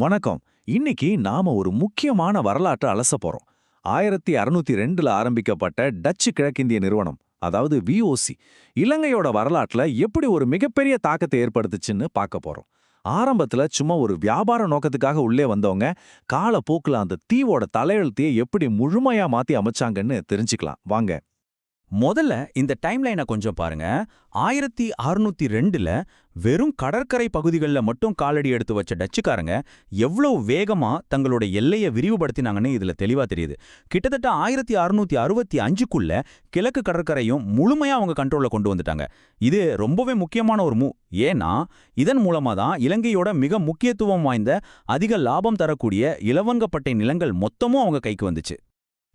வணக்கம். இன்னைக்கு நாம ஒரு முக்கியமான வரலாற்றை அலச போறோம். 1602ல ஆரம்பிக்கப்பட்ட டச்சு கிழக்கிந்திய நிறுவனம், அதாவது விஓசி, இலங்கையோட வரலாற்றுல எப்படி ஒரு மிகப்பெரிய தாக்கத்தை ஏற்படுத்துச்சுன்னு பார்க்க போறோம். ஆரம்பத்துல சும்மா ஒரு வியாபார நோக்கத்துக்காக உள்ளே வந்தவங்க, காலப்போக்குல அந்த தீவோட தலையெழுத்தையே எப்படி முழுமையா மாத்தி அமைச்சாங்கன்னு தெரிஞ்சுக்கலாம் வாங்க. முதல்ல இந்த டைம்லைனை கொஞ்சம் பாருங்க. 1602ல வெறும் கடற்கரை பகுதிகளில் மட்டும் காலடி எடுத்து வச்ச டச்சுக்காரங்க எவ்வளவு வேகமா தங்களோட எல்லையை விரிவுபடுத்தினாங்கன்னு இதுல தெளிவா தெரியுது. கிட்டத்தட்ட 1665க்குள்ள கிழக்கு கடற்கரையும் முழுமையா அவங்க கண்ட்ரோல்ல கொண்டு வந்துட்டாங்க. இது ரொம்பவே முக்கியமான ஒரு ஏன்னா இதன் மூலமா தான் இலங்கையோட மிக முக்கியத்துவம் வாய்ந்த அதிக லாபம் தரக்கூடிய இலவங்கப்பட்டை நிலங்கள் மொத்தமும் அவங்க கைக்கு வந்துச்சு.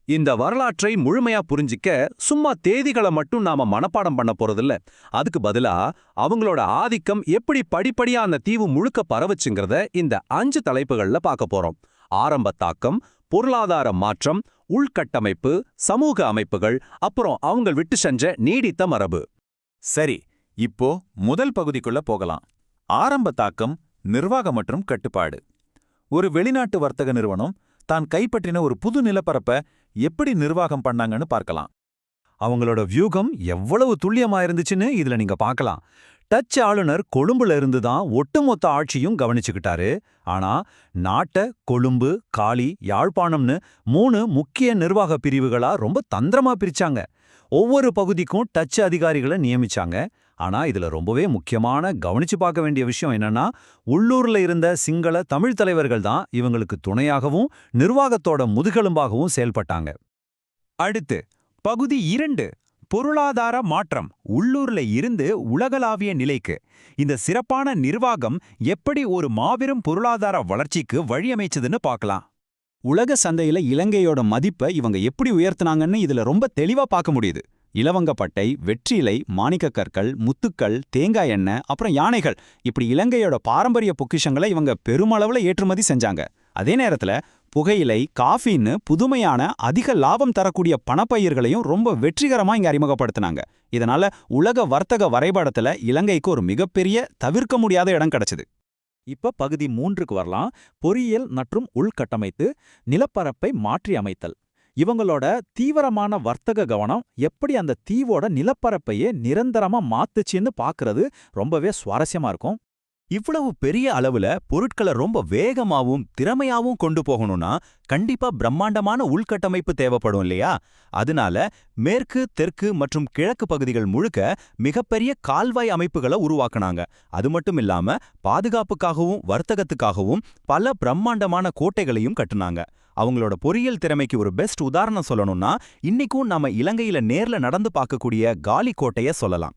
இந்த வரலாற்றை முழுமையா புரிஞ்சிக்க சும்மா தேதிகளை மட்டும் நாம மனப்பாடம் பண்ண போறதில்ல. அதுக்கு பதிலா அவங்களோட ஆதிக்கம் எப்படி படிப்படியா அந்த தீவு முழுக்க பரவுச்சுங்கிறத இந்த 5 தலைப்புகள்ல பார்க்க போறோம். ஆரம்ப தாக்கம், பொருளாதார மாற்றம், உள்கட்டமைப்பு, சமூக அமைப்புகள், அப்புறம் அவங்க விட்டு சென்ற நீடித்த மரபு. சரி, இப்போ முதல் பகுதிக்குள்ள போகலாம். ஆரம்ப தாக்கம், நிர்வாகம் மற்றும் கட்டுப்பாடு. ஒரு வெளிநாட்டு வர்த்தக நிறுவனம் தான் கைப்பற்றின ஒரு புது நிலப்பரப்ப எப்படி நிர்வாகம் பண்ணாங்கன்னு பார்க்கலாம். அவங்களோட வியூகம் எவ்வளவு துல்லியமா இருந்துச்சுன்னு இதுல நீங்க பார்க்கலாம். டச் ஆளுநர் கொழும்புல இருந்து தான் ஒட்டுமொத்த ஆட்சியும் கவனிச்சுக்கிட்டாரு. ஆனா நாட்டை கொழும்பு, காலி, யாழ்ப்பாணம்னு 3 முக்கிய நிர்வாக பிரிவுகளா ரொம்ப தந்திரமா பிரிச்சாங்க. ஒவ்வொரு பகுதிக்கும் டச் அதிகாரிகளை நியமிச்சாங்க. ஆனா இதுல ரொம்பவே முக்கியமான கவனிச்சு பார்க்க வேண்டிய விஷயம் என்னன்னா, உள்ளூர்ல இருந்த சிங்கள தமிழ் தலைவர்கள் தான் இவங்களுக்கு துணையாகவும் நிர்வாகத்தோட முதுகெலும்பாகவும் செயல்பட்டாங்க. அடுத்து பகுதி 2, பொருளாதார மாற்றம், உள்ளூர்ல இருந்து உலகளாவிய நிலைக்கு. இந்த சிறப்பான நிர்வாகம் எப்படி ஒரு மாபெரும் பொருளாதார வளர்ச்சிக்கு வழியமைச்சதுன்னு பார்க்கலாம். உலக சந்தையில இலங்கையோட மதிப்பை இவங்க எப்படி உயர்த்தினாங்கன்னு இதுல ரொம்ப தெளிவா பார்க்க முடியுது. இலவங்கப்பட்டை, வெற்றிலை, மாணிக்கக் கற்கள், முத்துக்கள், தேங்காய் எண்ணெய், அப்புறம் யானைகள், இப்படி இலங்கையோட பாரம்பரிய பொக்கிஷங்களை இவங்க பெருமளவுல ஏற்றுமதி செஞ்சாங்க. அதே நேரத்துல புகையிலை, காஃபின்னு புதுமையான அதிக லாபம் தரக்கூடிய பணப்பயிர்களையும் ரொம்ப வெற்றிகரமா இங்க அறிமுகப்படுத்தினாங்க. இதனால உலக வர்த்தக வரைபடத்துல இலங்கைக்கு ஒரு மிகப்பெரிய தவிர்க்க முடியாத இடம் கிடைச்சது. இப்ப பகுதி 3க்கு வரலாம். பொறியியல் மற்றும் உள்கட்டமைத்து, நிலப்பரப்பை மாற்றி அமைத்தல். இவங்களோட தீவிரமான வர்த்தக கவனம் எப்படி அந்த தீவோட நிலப்பரப்பையே நிரந்தரமா மாத்துச்சுன்னு பார்க்கறது ரொம்பவே சுவாரஸ்யமா இருக்கும். இவ்வளவு பெரிய அளவுல பொருட்களை ரொம்ப வேகமாவும் திறமையாவும் கொண்டு போகணும்னா கண்டிப்பா பிரம்மாண்டமான உள்கட்டமைப்பு தேவைப்படும் இல்லையா? அதனால மேற்கு, தெற்கு மற்றும் கிழக்கு பகுதிகள் முழுக்க மிகப்பெரிய கால்வாய் அமைப்புகளை உருவாக்குனாங்க. அது மட்டும் இல்லாம பாதுகாப்புக்காகவும் வர்த்தகத்துக்காகவும் பல பிரம்மாண்டமான கோட்டைகளையும் கட்டுனாங்க. அவங்களோட பொறியியல் திறமைக்கு ஒரு பெஸ்ட் உதாரணம் சொல்லணும்னா இன்னைக்கும் நாம இலங்கையில நேர்ல நடந்து பார்க்கக்கூடிய காலி கோட்டைய சொல்லலாம்.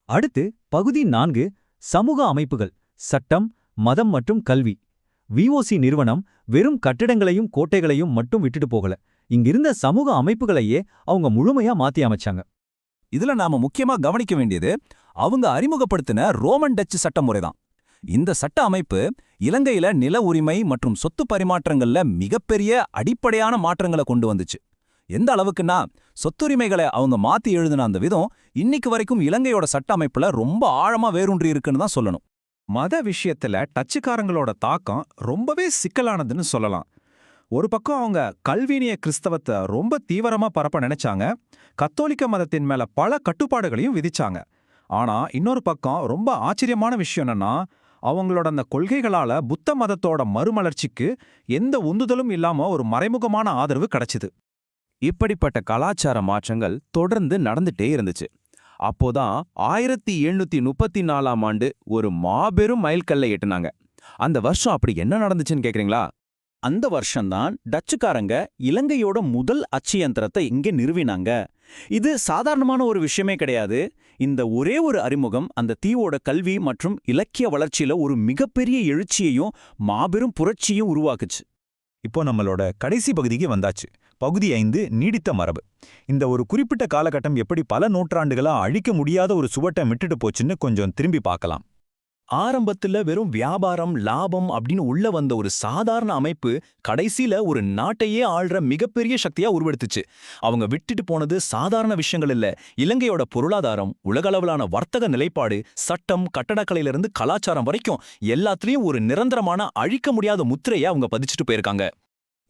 அடுத்து பகுதி 4, சமூக அமைப்புகள், சட்டம், மதம் மற்றும் கல்வி. விஓசி நிறுவனம் வெறும் கட்டிடங்களையும் கோட்டைகளையும் மட்டும் விட்டுட்டு போகல. இங்கிருந்த சமூக அமைப்புகளையே அவங்க முழுமையா மாத்தி அமைச்சாங்க. இதுல நாம முக்கியமா கவனிக்க வேண்டியது அவங்க அறிமுகப்படுத்தின ரோமன் டச்சு சட்ட முறைதான். இந்த சட்ட அமைப்பு இலங்கையில நில உரிமை மற்றும் சொத்து பரிமாற்றங்கள்ல மிகப்பெரிய அடிப்படையான மாற்றங்களை கொண்டு வந்துச்சு. எந்த அளவுக்குன்னா, சொத்துரிமைகளை அவங்க மாத்தி எழுதின அந்த விதம் இன்னைக்கு வரைக்கும் இலங்கையோட சட்ட அமைப்புல ரொம்ப ஆழமா வேரூன்றி இருக்குன்னு தான் சொல்லணும். மத விஷயத்துல டச்சுக்காரங்களோட தாக்கம் ரொம்பவே சிக்கலானதுன்னு சொல்லலாம். ஒரு பக்கம் அவங்க கல்வினிய கிறிஸ்தவத்தை ரொம்ப தீவிரமா பரப்ப நினைச்சாங்க, கத்தோலிக்க மதத்தின் மேல பல கட்டுப்பாடுகளையும் விதிச்சாங்க. ஆனா இன்னொரு பக்கம் ரொம்ப ஆச்சரியமான விஷயம் என்னன்னா, அவங்களோட அந்த கொள்கைகளால புத்த மதத்தோட மறுமலர்ச்சிக்கு எந்த உந்துதலும் இல்லாம ஒரு மறைமுகமான ஆதரவு கிடைச்சிது. இப்படிப்பட்ட கலாச்சார மாற்றங்கள் தொடர்ந்து நடந்துட்டே இருந்துச்சு. அப்போதான் 1734ஆம் ஆண்டு ஒரு மாபெரும் மைல்கல்லை எட்டுனாங்க. அந்த வருஷம் அப்படி என்ன நடந்துச்சுன்னு கேக்குறீங்களா? அந்த வருஷம்தான் டச்சுக்காரங்க இலங்கையோட முதல் அச்சு யந்திரத்தை இங்கே நிறுவினாங்க. இது சாதாரணமான ஒரு விஷயமே கிடையாது. இந்த ஒரே ஒரு அறிமுகம் அந்த தீவோட கல்வி மற்றும் இலக்கிய வளர்ச்சியில ஒரு மிகப்பெரிய எழுச்சியையும் மாபெரும் புரட்சியும் உருவாக்குச்சு. இப்போ நம்மளோட கடைசி பகுதிக்கு வந்தாச்சு. பகுதி 5, நீடித்த மரபு. இந்த ஒரு குறிப்பிட்ட காலகட்டம் எப்படி பல நூற்றாண்டுகளா அழிக்க முடியாத ஒரு சுவட்டை விட்டுட்டு போச்சுன்னு கொஞ்சம் திரும்பி பார்க்கலாம். ஆரம்பத்துல வெறும் வியாபாரம் லாபம் அப்படின்னு உள்ள வந்த ஒரு சாதாரண அமைப்பு கடைசியில ஒரு நாட்டையே ஆள்ற மிகப்பெரிய சக்தியா உருவெடுத்துச்சு. அவங்க விட்டுட்டு போனது சாதாரண விஷயங்கள் இல்ல. இலங்கையோட பொருளாதாரம், உலகளவிலான வர்த்தக நிலைப்பாடு, சட்டம், கட்டடக்கலையிலிருந்து கலாச்சாரம் வரைக்கும் எல்லாத்துலயும் ஒரு நிரந்தரமான அழிக்க முடியாத முத்திரையை அவங்க பதிச்சுட்டு போயிருக்காங்க.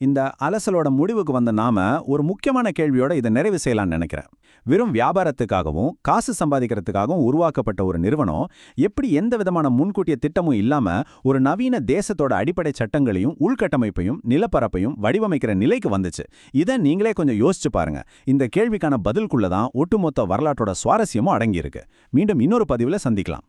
இந்த அலசலோட முடிவுக்கு வந்த நாம ஒரு முக்கியமான கேள்வியோட இதை நிறைவு செய்யலாம்னு நினைக்கிறேன். வெறும் வியாபாரத்துக்காகவும் காசு சம்பாதிக்கிறதுக்காகவும் உருவாக்கப்பட்ட ஒரு நிறுவனம் எப்படி எந்த விதமான முன்கூட்டிய திட்டமும் இல்லாம ஒரு நவீன தேசத்தோட அடிப்படை சட்டங்களையும் உள்கட்டமைப்பையும் நிலப்பரப்பையும் வடிவமைக்கிற நிலைக்கு வந்துச்சு? இதை நீங்களே கொஞ்சம் யோசிச்சு பாருங்க. இந்த கேள்விக்கான பதிலுக்குள்ள தான் ஒட்டுமொத்த வரலாற்றோட சுவாரஸ்யமும் அடங்கியிருக்கு. மீண்டும் இன்னொரு பதிவுல சந்திக்கலாம்.